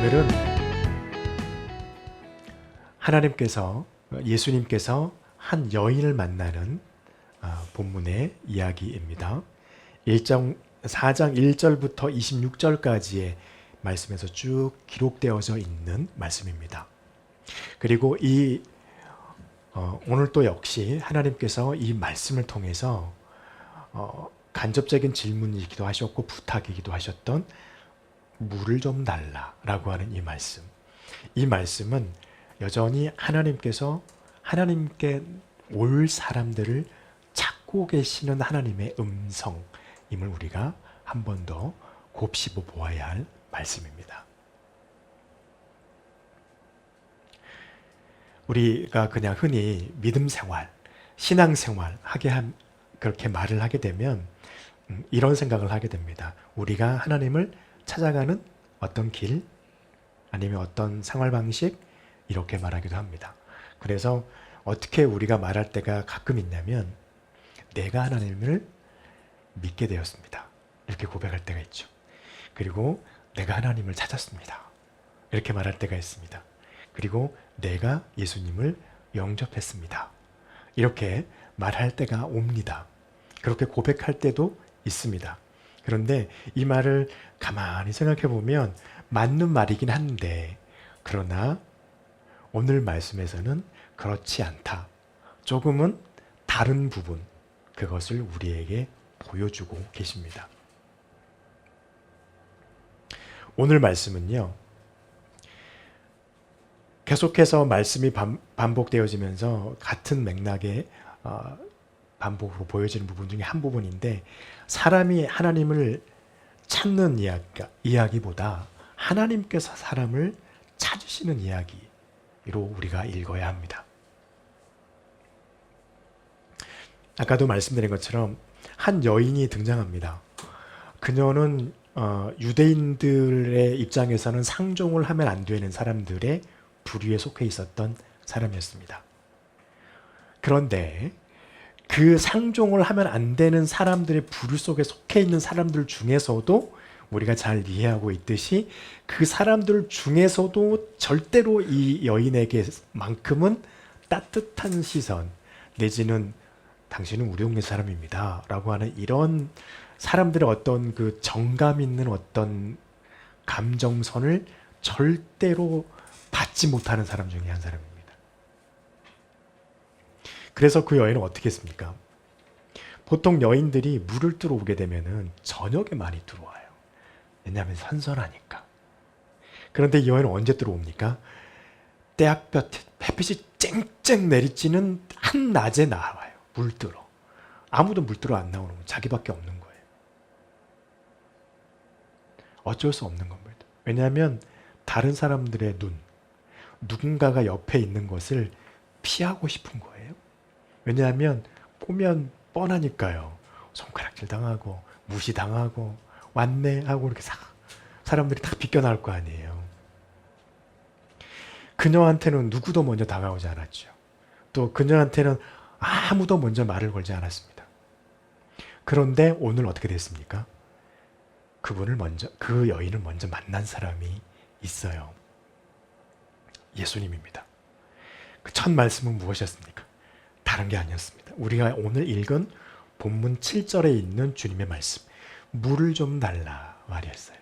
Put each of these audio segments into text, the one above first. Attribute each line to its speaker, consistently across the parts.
Speaker 1: 오늘은 예수님께서 한 여인을 만나는 본문의 이야기입니다. 4장 1절부터 26절까지의 말씀에서 쭉 기록되어져 있는 말씀입니다. 그리고 오늘 또 역시 하나님께서 이 말씀을 통해서 간접적인 질문이기도 하셨고 부탁이기도 하셨던 물을 좀 달라라고 하는 이 말씀은 여전히 하나님께서 하나님께 올 사람들을 찾고 계시는 하나님의 음성임을 우리가 한 번 더 곱씹어 보아야 할 말씀입니다. 우리가 그냥 흔히 믿음 생활, 신앙 생활 그렇게 말을 하게 되면 이런 생각을 하게 됩니다. 우리가 하나님을 찾아가는 어떤 길 아니면 어떤 생활 방식 이렇게 말하기도 합니다. 그래서 어떻게 우리가 말할 때가 가끔 있냐면 내가 하나님을 믿게 되었습니다. 이렇게 고백할 때가 있죠. 그리고 내가 하나님을 찾았습니다. 이렇게 말할 때가 있습니다. 그리고 내가 예수님을 영접했습니다. 이렇게 말할 때가 옵니다. 그렇게 고백할 때도 있습니다. 그런데 이 말을 가만히 생각해 보면 맞는 말이긴 한데 그러나 오늘 말씀에서는 그렇지 않다. 조금은 다른 부분 그것을 우리에게 보여주고 계십니다. 오늘 말씀은요. 계속해서 말씀이 반복되어지면서 같은 맥락의 반복으로 보여지는 부분 중에 한 부분인데 사람이 하나님을 찾는 이야기보다 하나님께서 사람을 찾으시는 이야기로 우리가 읽어야 합니다. 아까도 말씀드린 것처럼 한 여인이 등장합니다. 그녀는 유대인들의 입장에서는 상종을 하면 안 되는 사람들의 부류에 속해 있었던 사람이었습니다. 그런데 그 상종을 하면 안 되는 사람들의 부류 속에 속해 있는 사람들 중에서도 우리가 잘 이해하고 있듯이 그 사람들 중에서도 절대로 이 여인에게만큼은 따뜻한 시선 내지는 당신은 우리 동네 사람입니다 라고 하는 이런 사람들의 어떤 그 정감 있는 어떤 감정선을 절대로 받지 못하는 사람 중에 한 사람입니다. 그래서 그 여인은 어떻게 했습니까? 보통 여인들이 물을 뜨러 오게 되면은 저녁에 많이 들어와요. 왜냐하면 선선하니까. 그런데 이 여인은 언제 들어옵니까? 햇빛이 쨍쨍 내리쬐는 한낮에 나와요. 물 뜨러. 아무도 물 뜨러 안 나오는 건 자기밖에 없는 거예요. 어쩔 수 없는 겁니다. 왜냐하면 다른 사람들의 누군가가 옆에 있는 것을 피하고 싶은 거예요. 왜냐하면 보면 뻔하니까요. 손가락질 당하고 무시당하고 왔네 하고 이렇게 사람들이 다 비껴나올 거 아니에요. 그녀한테는 누구도 먼저 다가오지 않았죠. 또 그녀한테는 아무도 먼저 말을 걸지 않았습니다. 그런데 오늘 어떻게 됐습니까? 그 여인을 먼저 만난 사람이 있어요. 예수님입니다. 그 첫 말씀은 무엇이었습니까? 다른 게 아니었습니다. 우리가 오늘 읽은 본문 7절에 있는 주님의 말씀, 물을 좀 달라 말이었어요.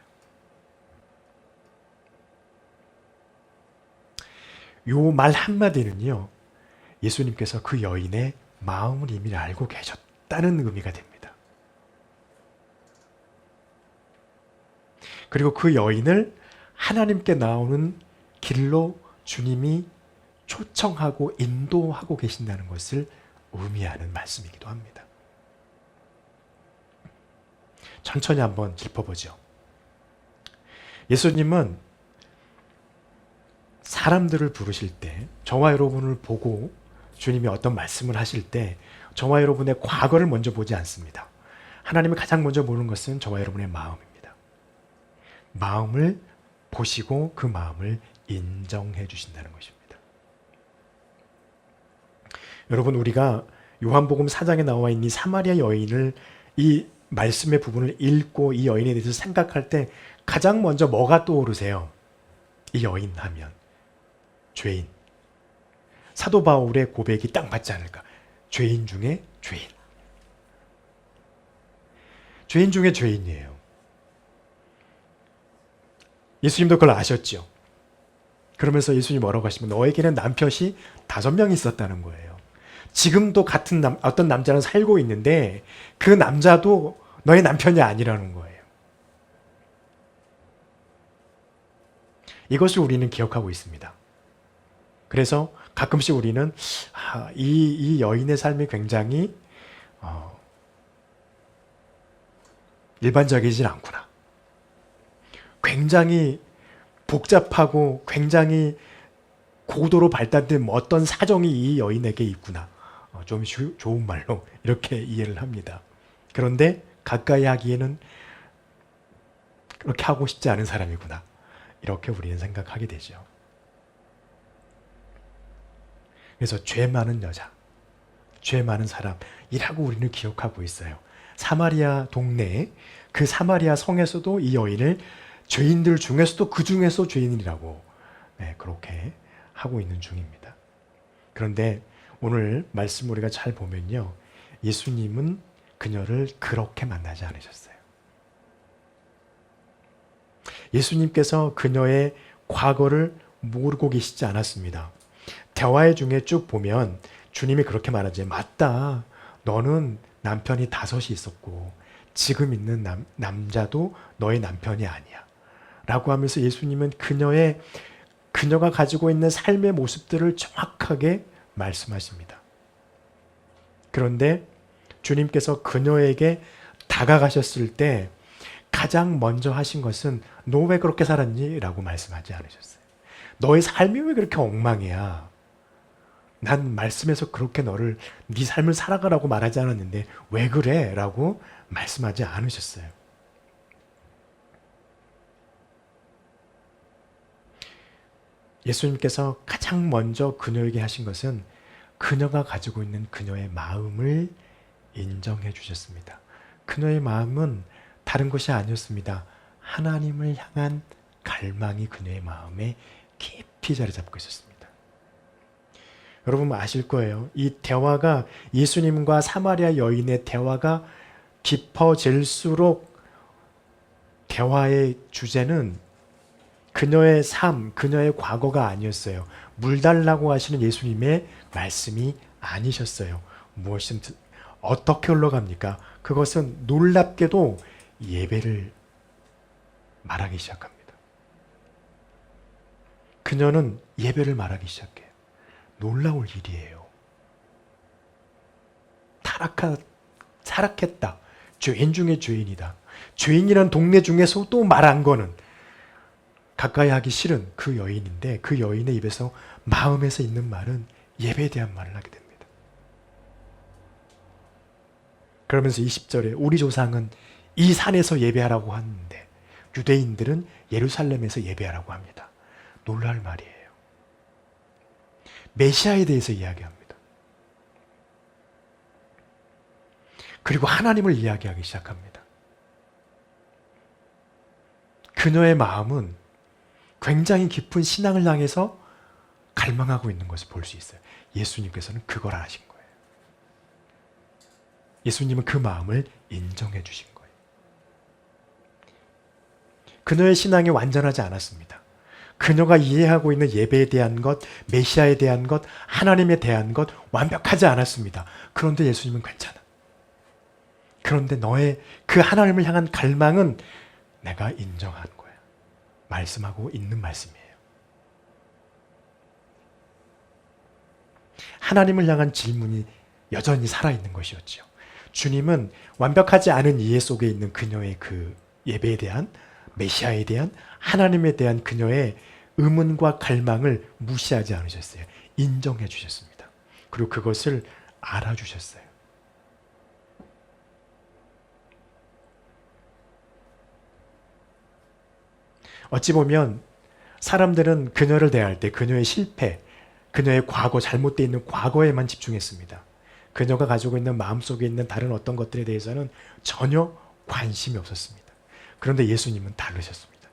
Speaker 1: 요 말 한마디는요, 예수님께서 그 여인의 마음을 이미 알고 계셨다는 의미가 됩니다. 그리고 그 여인을 하나님께 나오는 길로 주님이 초청하고 인도하고 계신다는 것을 의미하는 말씀이기도 합니다. 천천히 한번 짚어보죠. 예수님은 사람들을 부르실 때 저와 여러분을 보고 주님이 어떤 말씀을 하실 때 저와 여러분의 과거를 먼저 보지 않습니다. 하나님이 가장 먼저 보는 것은 저와 여러분의 마음입니다. 마음을 보시고 그 마음을 인정해 주신다는 것입니다. 여러분 우리가 요한복음 4장에 나와 있는 이 사마리아 여인을 이 말씀의 부분을 읽고 이 여인에 대해서 생각할 때 가장 먼저 뭐가 떠오르세요? 이 여인 하면 죄인. 사도 바울의 고백이 딱 맞지 않을까? 죄인 중에 죄인. 죄인 중에 죄인이에요. 예수님도 그걸 아셨죠. 그러면서 예수님이 뭐라고 하시면 너에게는 남편이 5명 있었다는 거예요. 지금도 같은 어떤 남자는 살고 있는데 그 남자도 너의 남편이 아니라는 거예요. 이것을 우리는 기억하고 있습니다. 그래서 가끔씩 우리는 이 여인의 삶이 굉장히 일반적이진 않구나. 굉장히 복잡하고 굉장히 고도로 발달된 어떤 사정이 이 여인에게 있구나. 좀 좋은 말로 이렇게 이해를 합니다. 그런데 가까이 하기에는 그렇게 하고 싶지 않은 사람이구나. 이렇게 우리는 생각하게 되죠. 그래서 죄 많은 여자, 죄 많은 사람이라고 우리는 기억하고 있어요. 사마리아 동네에 그 사마리아 성에서도 이 여인을 죄인들 중에서도 그 중에서 죄인이라고 그렇게 하고 있는 중입니다. 그런데 오늘 말씀 우리가 잘 보면요. 예수님은 그녀를 그렇게 만나지 않으셨어요. 예수님께서 그녀의 과거를 모르고 계시지 않았습니다. 대화 중에 쭉 보면 주님이 그렇게 말하지. 맞다. 너는 남편이 5이 있었고 지금 있는 남자도 너의 남편이 아니야. 라고 하면서 예수님은 그녀가 가지고 있는 삶의 모습들을 정확하게 말씀하십니다. 그런데 주님께서 그녀에게 다가가셨을 때 가장 먼저 하신 것은 너 왜 그렇게 살았니? 라고 말씀하지 않으셨어요. 너의 삶이 왜 그렇게 엉망이야? 난 말씀에서 그렇게 네 삶을 살아가라고 말하지 않았는데 왜 그래? 라고 말씀하지 않으셨어요. 예수님께서 가장 먼저 그녀에게 하신 것은 그녀가 가지고 있는 그녀의 마음을 인정해 주셨습니다. 그녀의 마음은 다른 것이 아니었습니다. 하나님을 향한 갈망이 그녀의 마음에 깊이 자리 잡고 있었습니다. 여러분 아실 거예요. 이 대화가 예수님과 사마리아 여인의 대화가 깊어질수록 대화의 주제는 그녀의 삶, 그녀의 과거가 아니었어요. 물 달라고 하시는 예수님의 말씀이 아니셨어요. 무엇이든 어떻게 흘러갑니까? 그것은 놀랍게도 예배를 말하기 시작합니다. 그녀는 예배를 말하기 시작해요. 놀라울 일이에요. 타락했다. 죄인 중에 죄인이다. 죄인이란 동네 중에서 또 말한 거는 가까이 하기 싫은 그 여인인데 그 여인의 입에서 마음에서 있는 말은 예배에 대한 말을 하게 됩니다. 그러면서 20절에 우리 조상은 이 산에서 예배하라고 하는데 유대인들은 예루살렘에서 예배하라고 합니다. 놀랄 말이에요. 메시아에 대해서 이야기합니다. 그리고 하나님을 이야기하기 시작합니다. 그녀의 마음은 굉장히 깊은 신앙을 향해서 갈망하고 있는 것을 볼 수 있어요. 예수님께서는 그걸 하신 거예요. 예수님은 그 마음을 인정해 주신 거예요. 그녀의 신앙이 완전하지 않았습니다. 그녀가 이해하고 있는 예배에 대한 것, 메시아에 대한 것, 하나님에 대한 것 완벽하지 않았습니다. 그런데 예수님은 괜찮아. 그런데 너의 그 하나님을 향한 갈망은 내가 인정한 거야. 말씀하고 있는 말씀이에요. 하나님을 향한 질문이 여전히 살아있는 것이었죠. 주님은 완벽하지 않은 이해 속에 있는 그녀의 그 예배에 대한, 메시아에 대한, 하나님에 대한 그녀의 의문과 갈망을 무시하지 않으셨어요. 인정해 주셨습니다. 그리고 그것을 알아주셨어요. 어찌 보면 사람들은 그녀를 대할 때 그녀의 실패, 그녀의 과거, 잘못되어 있는 과거에만 집중했습니다. 그녀가 가지고 있는 마음속에 있는 다른 어떤 것들에 대해서는 전혀 관심이 없었습니다. 그런데 예수님은 다르셨습니다.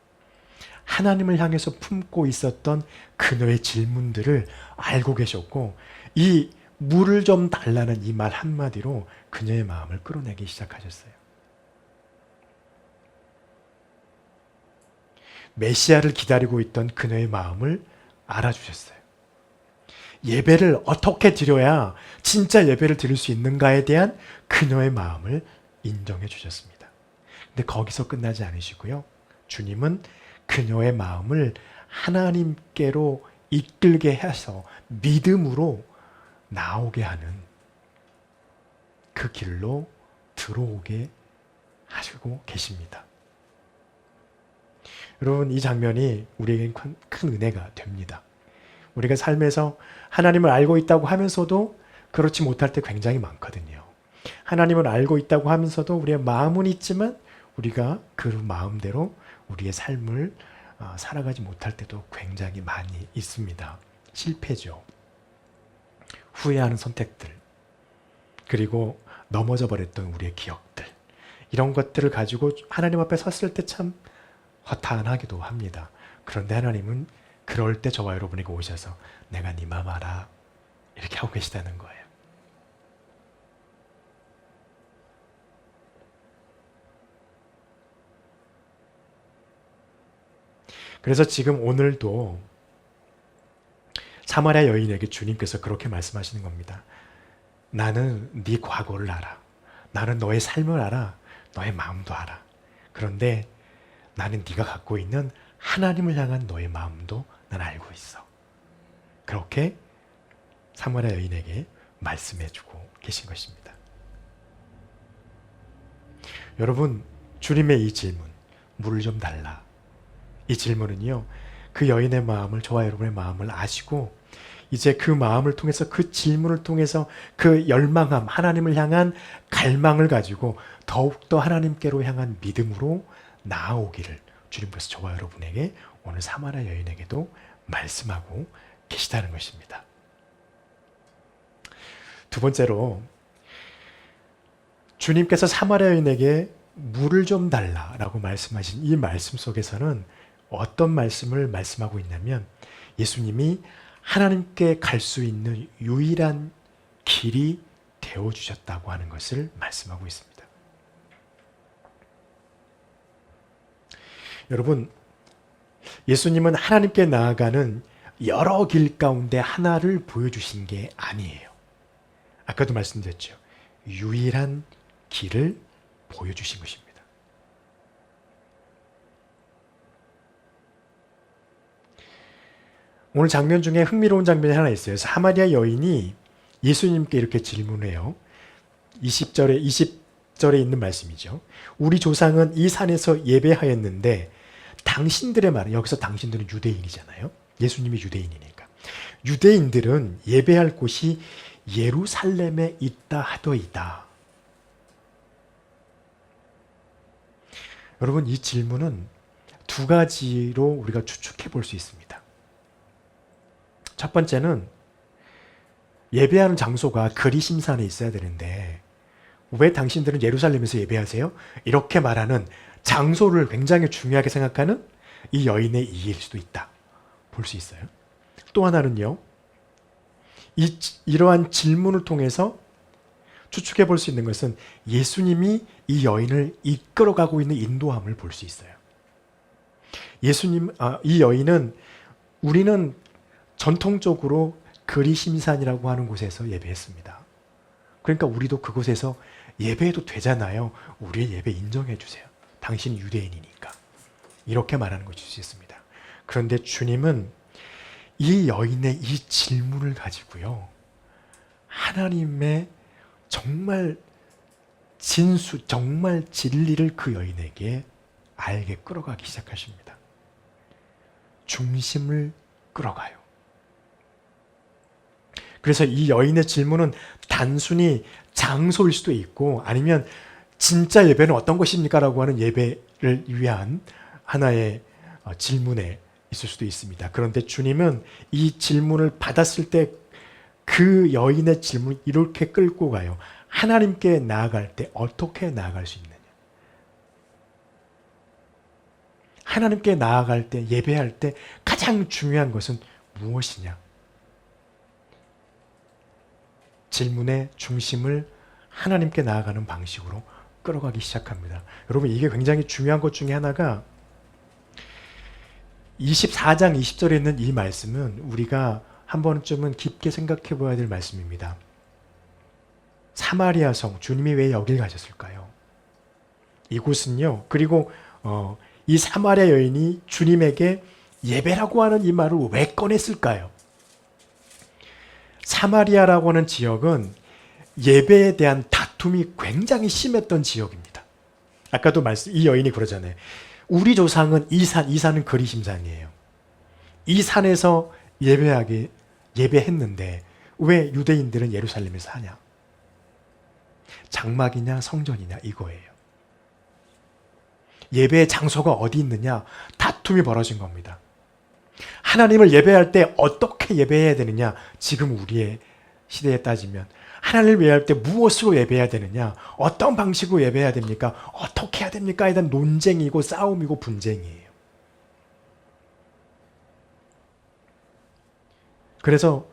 Speaker 1: 하나님을 향해서 품고 있었던 그녀의 질문들을 알고 계셨고, 이 물을 좀 달라는 이 말 한마디로 그녀의 마음을 끌어내기 시작하셨어요. 메시아를 기다리고 있던 그녀의 마음을 알아주셨어요. 예배를 어떻게 드려야 진짜 예배를 드릴 수 있는가에 대한 그녀의 마음을 인정해 주셨습니다. 근데 거기서 끝나지 않으시고요. 주님은 그녀의 마음을 하나님께로 이끌게 해서 믿음으로 나오게 하는 그 길로 들어오게 하시고 계십니다. 여러분, 이 장면이 우리에겐 큰 은혜가 됩니다. 우리가 삶에서 하나님을 알고 있다고 하면서도 그렇지 못할 때 굉장히 많거든요. 하나님을 알고 있다고 하면서도 우리의 마음은 있지만 우리가 그 마음대로 우리의 삶을 살아가지 못할 때도 굉장히 많이 있습니다. 실패죠. 후회하는 선택들, 그리고 넘어져 버렸던 우리의 기억들, 이런 것들을 가지고 하나님 앞에 섰을 때 참 허탄하기도 합니다. 그런데 하나님은 그럴 때 저와 여러분에게 오셔서 내가 네 맘 알아, 이렇게 하고 계시다는 거예요. 그래서 지금 오늘도 사마리아 여인에게 주님께서 그렇게 말씀하시는 겁니다. 나는 네 과거를 알아. 나는 너의 삶을 알아. 너의 마음도 알아. 그런데 나는 네가 갖고 있는 하나님을 향한 너의 마음도 난 알고 있어. 그렇게 사마리아 여인에게 말씀해주고 계신 것입니다. 여러분, 주님의 이 질문, 물을 좀 달라. 이 질문은요, 그 여인의 마음을, 저와 여러분의 마음을 아시고 이제 그 마음을 통해서, 그 질문을 통해서 그 열망함, 하나님을 향한 갈망을 가지고 더욱더 하나님께로 향한 믿음으로 나아오기를 주님께서 저와 여러분에게, 오늘 사마리아 여인에게도 말씀하고 계시다는 것입니다. 두 번째로, 주님께서 사마리아 여인에게 물을 좀 달라라고 말씀하신 이 말씀 속에서는 어떤 말씀을 말씀하고 있냐면, 예수님이 하나님께 갈 수 있는 유일한 길이 되어주셨다고 하는 것을 말씀하고 있습니다. 여러분, 예수님은 하나님께 나아가는 여러 길 가운데 하나를 보여주신 게 아니에요. 아까도 말씀드렸죠. 유일한 길을 보여주신 것입니다. 오늘 장면 중에 흥미로운 장면이 하나 있어요. 사마리아 여인이 예수님께 이렇게 질문해요. 20절에 있는 말씀이죠. 우리 조상은 이 산에서 예배하였는데 당신들의 말은, 여기서 당신들은 유대인이잖아요. 예수님이 유대인이니까. 유대인들은 예배할 곳이 예루살렘에 있다 하더이다. 여러분, 이 질문은 두 가지로 우리가 추측해 볼 수 있습니다. 첫 번째는, 예배하는 장소가 그리심산에 있어야 되는데 왜 당신들은 예루살렘에서 예배하세요? 이렇게 말하는 장소를 굉장히 중요하게 생각하는 이 여인의 이해일 수도 있다. 볼 수 있어요. 또 하나는요, 이러한 질문을 통해서 추측해 볼 수 있는 것은 예수님이 이 여인을 이끌어가고 있는 인도함을 볼 수 있어요. 이 여인은, 우리는 전통적으로 그리심산이라고 하는 곳에서 예배했습니다. 그러니까 우리도 그곳에서 예배해도 되잖아요. 우리의 예배 인정해 주세요. 당신이 유대인이니까. 이렇게 말하는 것일 수 있습니다. 그런데 주님은 이 여인의 이 질문을 가지고요, 하나님의 정말 진수, 정말 진리를 그 여인에게 알게 끌어가기 시작하십니다. 중심을 끌어가요. 그래서 이 여인의 질문은 단순히 장소일 수도 있고, 아니면 진짜 예배는 어떤 것입니까? 라고 하는 예배를 위한 하나의 질문에 있을 수도 있습니다. 그런데 주님은 이 질문을 받았을 때 그 여인의 질문을 이렇게 끌고 가요. 하나님께 나아갈 때 어떻게 나아갈 수 있느냐? 하나님께 나아갈 때, 예배할 때 가장 중요한 것은 무엇이냐? 질문의 중심을 하나님께 나아가는 방식으로 끌어가기 시작합니다. 여러분, 이게 굉장히 중요한 것 중에 하나가 24장 20절에 있는 이 말씀은 우리가 한 번쯤은 깊게 생각해 봐야 될 말씀입니다. 사마리아 성, 주님이 왜 여길 가셨을까요? 이곳은요, 그리고 이 사마리아 여인이 주님에게 예배라고 하는 이 말을 왜 꺼냈을까요? 사마리아라고 하는 지역은 예배에 대한 다툼이 굉장히 심했던 지역입니다. 아까도 이 여인이 그러잖아요. 우리 조상은 이 산은 그리심산이에요. 이 산에서 예배했는데 왜 유대인들은 예루살렘에서 하냐? 장막이냐 성전이냐 이거예요. 예배의 장소가 어디 있느냐? 다툼이 벌어진 겁니다. 하나님을 예배할 때 어떻게 예배해야 되느냐? 지금 우리의 시대에 따지면 하나님을 예배할 때 무엇으로 예배해야 되느냐? 어떤 방식으로 예배해야 됩니까? 어떻게 해야 됩니까?에 대한 논쟁이고 싸움이고 분쟁이에요. 그래서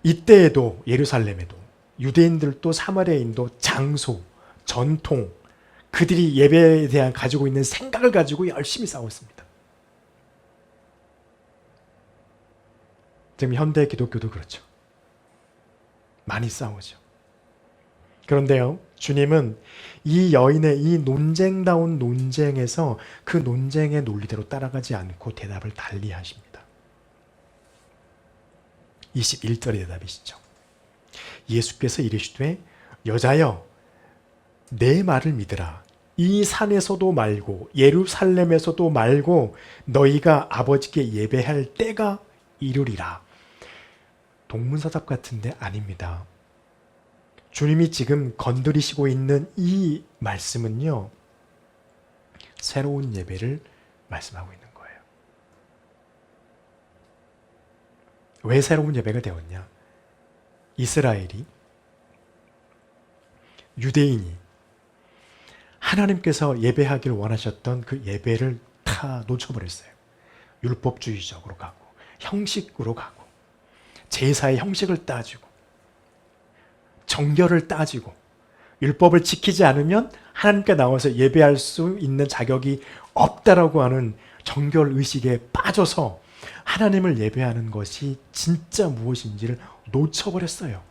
Speaker 1: 이때에도 예루살렘에도 유대인들도 사마리아인도 장소, 전통, 그들이 예배에 대한 가지고 있는 생각을 가지고 열심히 싸웠습니다. 지금 현대 기독교도 그렇죠. 많이 싸우죠. 그런데요, 주님은 이 여인의 이 논쟁다운 논쟁에서 그 논쟁의 논리대로 따라가지 않고 대답을 달리 하십니다. 21절의 대답이시죠. 예수께서 이르시되 여자여 내 말을 믿으라. 이 산에서도 말고 예루살렘에서도 말고 너희가 아버지께 예배할 때가 이르리라. 동문서답 같은데 아닙니다. 주님이 지금 건드리시고 있는 이 말씀은요, 새로운 예배를 말씀하고 있는 거예요. 왜 새로운 예배가 되었냐? 이스라엘이, 유대인이 하나님께서 예배하기를 원하셨던 그 예배를 다 놓쳐버렸어요. 율법주의적으로 가고 형식으로 가고 제사의 형식을 따지고 정결을 따지고 율법을 지키지 않으면 하나님께 나와서 예배할 수 있는 자격이 없다라고 하는 정결 의식에 빠져서 하나님을 예배하는 것이 진짜 무엇인지를 놓쳐버렸어요.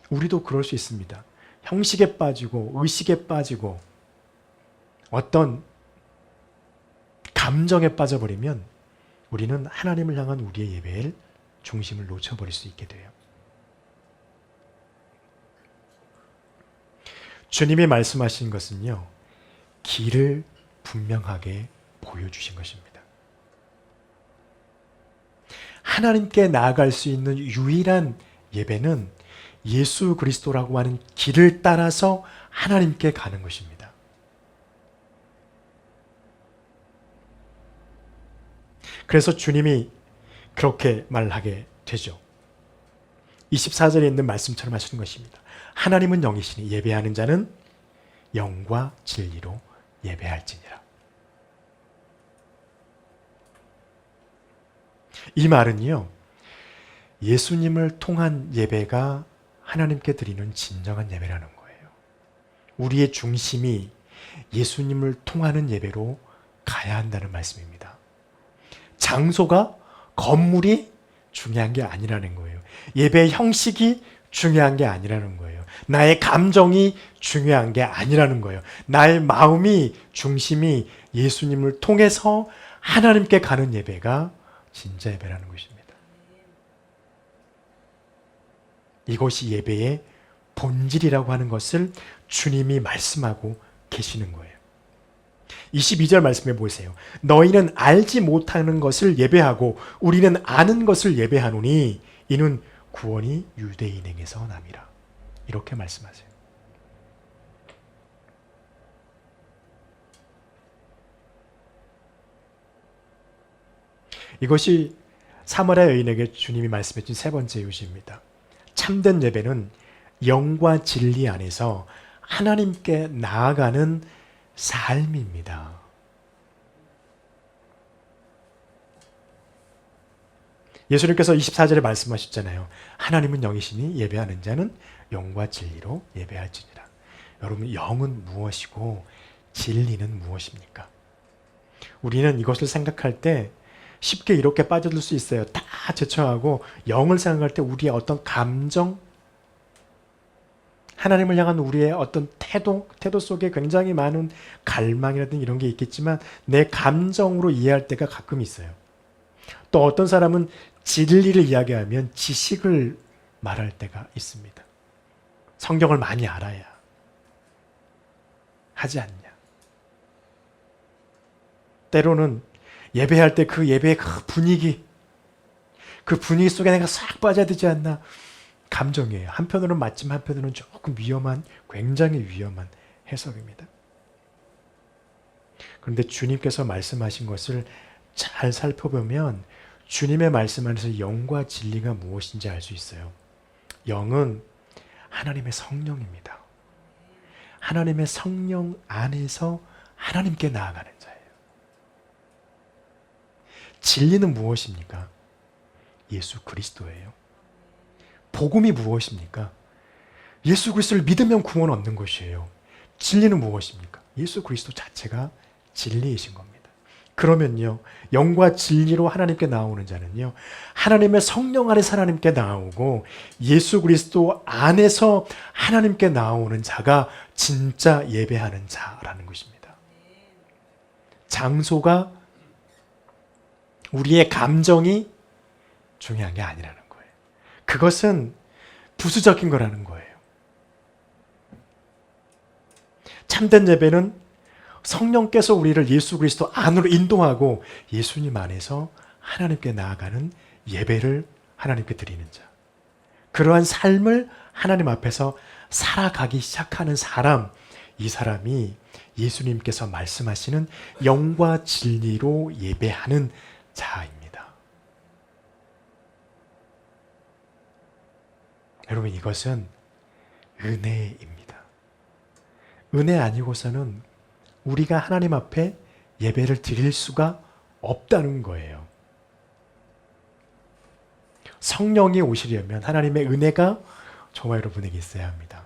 Speaker 1: 우리도 그럴 수 있습니다. 형식에 빠지고 의식에 빠지고 어떤 감정에 빠져버리면 우리는 하나님을 향한 우리의 예배의 중심을 놓쳐버릴 수 있게 돼요. 주님이 말씀하신 것은요, 길을 분명하게 보여주신 것입니다. 하나님께 나아갈 수 있는 유일한 예배는 예수 그리스도라고 하는 길을 따라서 하나님께 가는 것입니다. 그래서 주님이 그렇게 말하게 되죠. 24절에 있는 말씀처럼 하시는 것입니다. 하나님은 영이시니 예배하는 자는 영과 진리로 예배할지니라. 이 말은요, 예수님을 통한 예배가 하나님께 드리는 진정한 예배라는 거예요. 우리의 중심이 예수님을 통하는 예배로 가야 한다는 말씀입니다. 장소가, 건물이 중요한 게 아니라는 거예요. 예배의 형식이 중요한 게 아니라는 거예요. 나의 감정이 중요한 게 아니라는 거예요. 나의 마음이, 중심이 예수님을 통해서 하나님께 가는 예배가 진짜 예배라는 것입니다. 이것이 예배의 본질이라고 하는 것을 주님이 말씀하고 계시는 거예요. 22절 말씀해 보세요. 너희는 알지 못하는 것을 예배하고 우리는 아는 것을 예배하노니 이는 구원이 유대인에게서 남이라. 이렇게 말씀하세요. 이것이 사마리아 여인에게 주님이 말씀해 준 세 번째 요지입니다. 참된 예배는 영과 진리 안에서 하나님께 나아가는 삶입니다. 예수님께서 24절에 말씀하셨잖아요. 하나님은 영이시니 예배하는 자는 영과 진리로 예배할지니라. 여러분, 영은 무엇이고 진리는 무엇입니까? 우리는 이것을 생각할 때 쉽게 이렇게 빠져들 수 있어요. 다 제쳐하고 영을 생각할 때 우리의 어떤 감정, 하나님을 향한 우리의 어떤 태도 속에 굉장히 많은 갈망이라든지 이런 게 있겠지만 내 감정으로 이해할 때가 가끔 있어요. 또 어떤 사람은 진리를 이야기하면 지식을 말할 때가 있습니다. 성경을 많이 알아야 하지 않냐. 때로는 예배할 때 그 예배의 그 분위기 속에 내가 싹 빠져야 되지 않나. 감정이에요. 한편으로는 맞지만 한편으로는 조금 위험한, 굉장히 위험한 해석입니다. 그런데 주님께서 말씀하신 것을 잘 살펴보면 주님의 말씀 안에서 영과 진리가 무엇인지 알 수 있어요. 영은 하나님의 성령입니다. 하나님의 성령 안에서 하나님께 나아가는 자예요. 진리는 무엇입니까? 예수 그리스도예요. 복음이 무엇입니까? 예수 그리스도를 믿으면 구원 얻는 것이에요. 진리는 무엇입니까? 예수 그리스도 자체가 진리이신 겁니다. 그러면요, 영과 진리로 하나님께 나오는 자는요, 하나님의 성령 안에서 하나님께 나오고 예수 그리스도 안에서 하나님께 나오는 자가 진짜 예배하는 자라는 것입니다. 장소가, 우리의 감정이 중요한 게 아니라는 거예요. 그것은 부수적인 거라는 거예요. 참된 예배는 성령께서 우리를 예수 그리스도 안으로 인도하고 예수님 안에서 하나님께 나아가는 예배를 하나님께 드리는 자. 그러한 삶을 하나님 앞에서 살아가기 시작하는 사람, 이 사람이 예수님께서 말씀하시는 영과 진리로 예배하는 자입니다. 여러분, 이것은 은혜입니다. 은혜 아니고서는 우리가 하나님 앞에 예배를 드릴 수가 없다는 거예요. 성령이 오시려면 하나님의 은혜가 저와 여러분에게 있어야 합니다.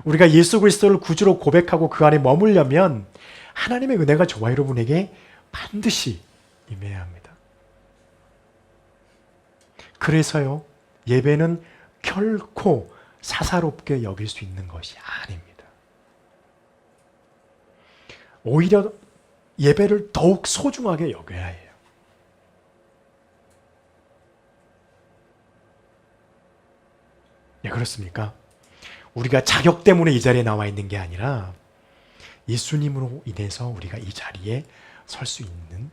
Speaker 1: 우리가 예수 그리스도를 구주로 고백하고 그 안에 머물려면 하나님의 은혜가 저와 여러분에게 반드시 임해야 합니다. 그래서요, 예배는 결코 사사롭게 여길 수 있는 것이 아닙니다. 오히려 예배를 더욱 소중하게 여겨야 해요. 예, 그렇습니까? 우리가 자격 때문에 이 자리에 나와 있는 게 아니라 예수님으로 인해서 우리가 이 자리에 설 수 있는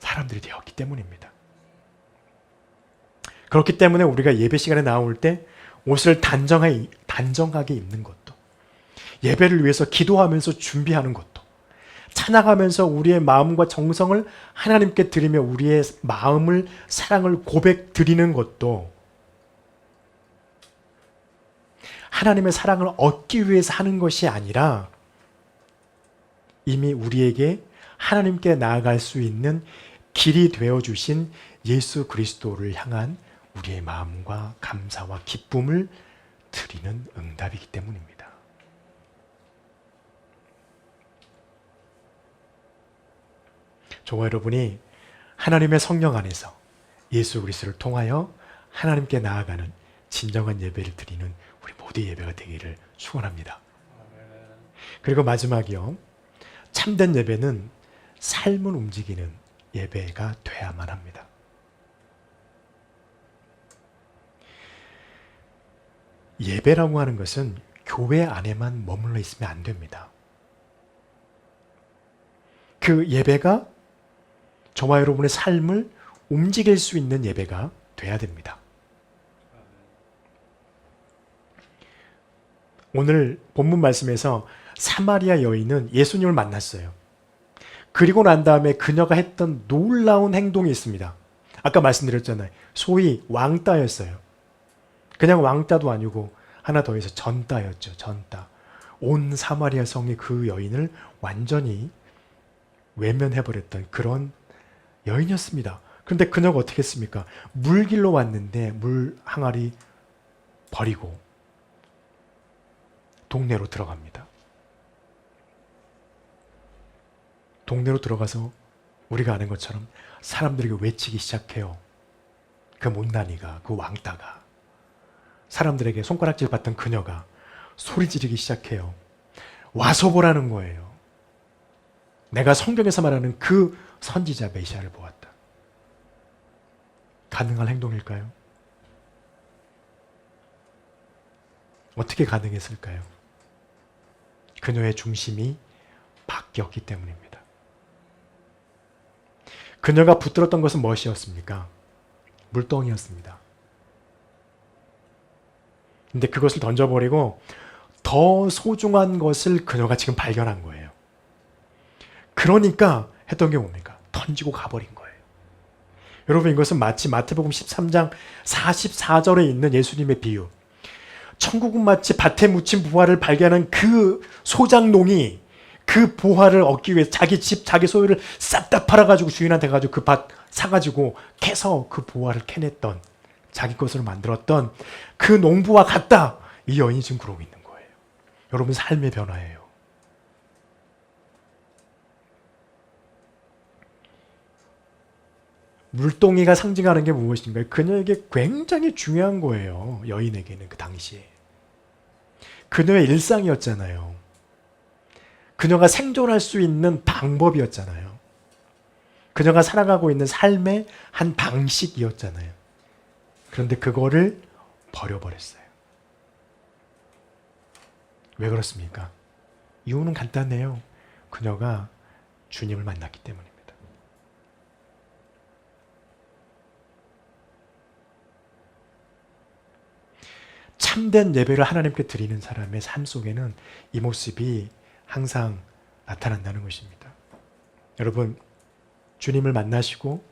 Speaker 1: 사람들이 되었기 때문입니다. 그렇기 때문에 우리가 예배 시간에 나올 때 옷을 단정하게 입는 것도, 예배를 위해서 기도하면서 준비하는 것도, 찬양하면서 우리의 마음과 정성을 하나님께 드리며 우리의 마음을, 사랑을 고백 드리는 것도 하나님의 사랑을 얻기 위해서 하는 것이 아니라 이미 우리에게 하나님께 나아갈 수 있는 길이 되어주신 예수 그리스도를 향한 우리의 마음과 감사와 기쁨을 드리는 응답이기 때문입니다. 저와 여러분이 하나님의 성령 안에서 예수 그리스도를 통하여 하나님께 나아가는 진정한 예배를 드리는 우리 모두의 예배가 되기를 축원합니다. 그리고 마지막이요, 참된 예배는 삶을 움직이는 예배가 돼야만 합니다. 예배라고 하는 것은 교회 안에만 머물러 있으면 안 됩니다. 그 예배가 저와 여러분의 삶을 움직일 수 있는 예배가 돼야 됩니다. 오늘 본문 말씀에서 사마리아 여인은 예수님을 만났어요. 그리고 난 다음에 그녀가 했던 놀라운 행동이 있습니다. 아까 말씀드렸잖아요. 소위 왕따였어요. 그냥 왕따도 아니고 하나 더 해서 전따였죠. 전따. 온 사마리아 성이 그 여인을 완전히 외면해버렸던 그런 여인이었습니다. 그런데 그녀가 어떻게 했습니까? 물길로 왔는데 물 항아리 버리고 동네로 들어갑니다. 동네로 들어가서 우리가 아는 것처럼 사람들에게 외치기 시작해요. 그 못난이가, 그 왕따가, 사람들에게 손가락질 받던 그녀가 소리 지르기 시작해요. 와서 보라는 거예요. 내가 성경에서 말하는 그 선지자 메시아를 보았다. 가능한 행동일까요? 어떻게 가능했을까요? 그녀의 중심이 바뀌었기 때문입니다. 그녀가 붙들었던 것은 무엇이었습니까? 물동이었습니다. 근데 그것을 던져버리고 더 소중한 것을 그녀가 지금 발견한 거예요. 그러니까 했던 게 뭡니까? 던지고 가버린 거예요. 여러분, 이것은 마치 마태복음 13장 44절에 있는 예수님의 비유. 천국은 마치 밭에 묻힌 보화를 발견한 그 소장농이 그 보화를 얻기 위해 자기 집, 자기 소유를 싹 다 팔아가지고 주인한테 가지고 그 밭 사가지고 캐서 그 보화를 캐냈던, 자기 것으로 만들었던 그 농부와 같다. 이 여인이 지금 그러고 있는 거예요. 여러분, 삶의 변화예요. 물동이가 상징하는 게 무엇인가요? 그녀에게 굉장히 중요한 거예요. 여인에게는 그 당시에. 그녀의 일상이었잖아요. 그녀가 생존할 수 있는 방법이었잖아요. 그녀가 살아가고 있는 삶의 한 방식이었잖아요. 그런데 그거를 버려버렸어요. 왜 그렇습니까? 이유는 간단해요. 그녀가 주님을 만났기 때문입니다. 참된 예배를 하나님께 드리는 사람의 삶 속에는 이 모습이 항상 나타난다는 것입니다. 여러분, 주님을 만나시고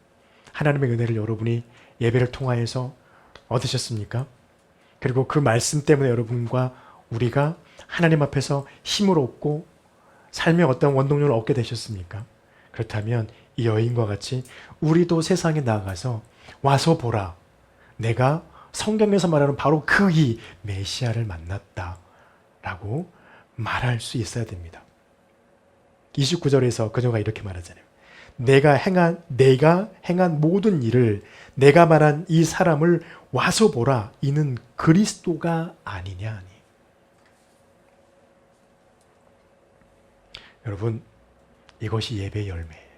Speaker 1: 하나님의 은혜를 여러분이 예배를 통하여서 얻으셨습니까? 그리고 그 말씀 때문에 여러분과 우리가 하나님 앞에서 힘을 얻고 삶의 어떤 원동력을 얻게 되셨습니까? 그렇다면 이 여인과 같이 우리도 세상에 나아가서 와서 보라. 내가 성경에서 말하는 바로 그 이 메시아를 만났다 라고 말할 수 있어야 됩니다. 29절에서 그녀가 이렇게 말하잖아요. 내가 행한 모든 일을, 내가 말한 이 사람을 와서 보라. 이는 그리스도가 아니냐 하니. 여러분, 이것이 예배의 열매예요.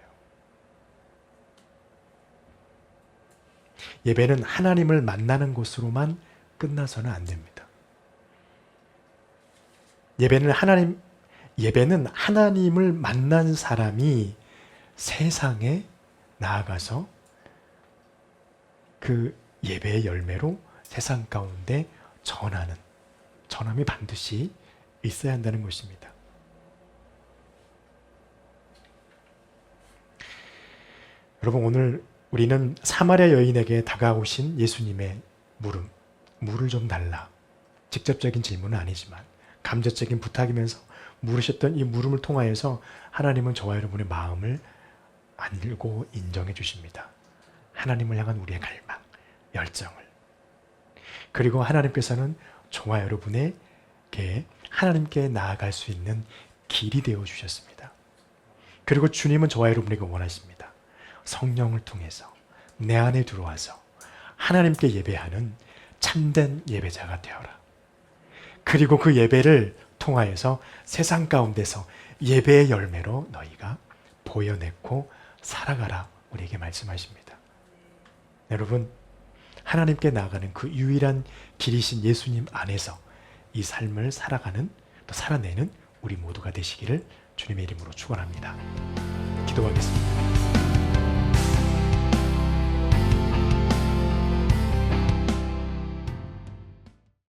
Speaker 1: 예배는 하나님을 만나는 것으로만 끝나서는 안 됩니다. 예배는 하나님을 만난 사람이 세상에 나아가서 그 예배의 열매로 세상 가운데 전함이 반드시 있어야 한다는 것입니다. 여러분, 오늘 우리는 사마리아 여인에게 다가오신 예수님의 물을 좀 달라. 직접적인 질문은 아니지만 감접적인 부탁이면서 물으셨던 이 물음을 통하여서 하나님은 저와 여러분의 마음을 알고 인정해 주십니다. 하나님을 향한 우리의 갈망, 열정을. 그리고 하나님께서는 저와 여러분에게 하나님께 나아갈 수 있는 길이 되어 주셨습니다. 그리고 주님은 저와 여러분에게 원하십니다. 성령을 통해서 내 안에 들어와서 하나님께 예배하는 참된 예배자가 되어라. 그리고 그 예배를 통하여서 세상 가운데서 예배의 열매로 너희가 보여내고 살아가라. 우리에게 말씀하십니다. 여러분, 하나님께 나아가는 그 유일한 길이신 예수님 안에서 이 삶을 살아가는, 또 살아내는 우리 모두가 되시기를 주님의 이름으로 축원합니다. 기도하겠습니다.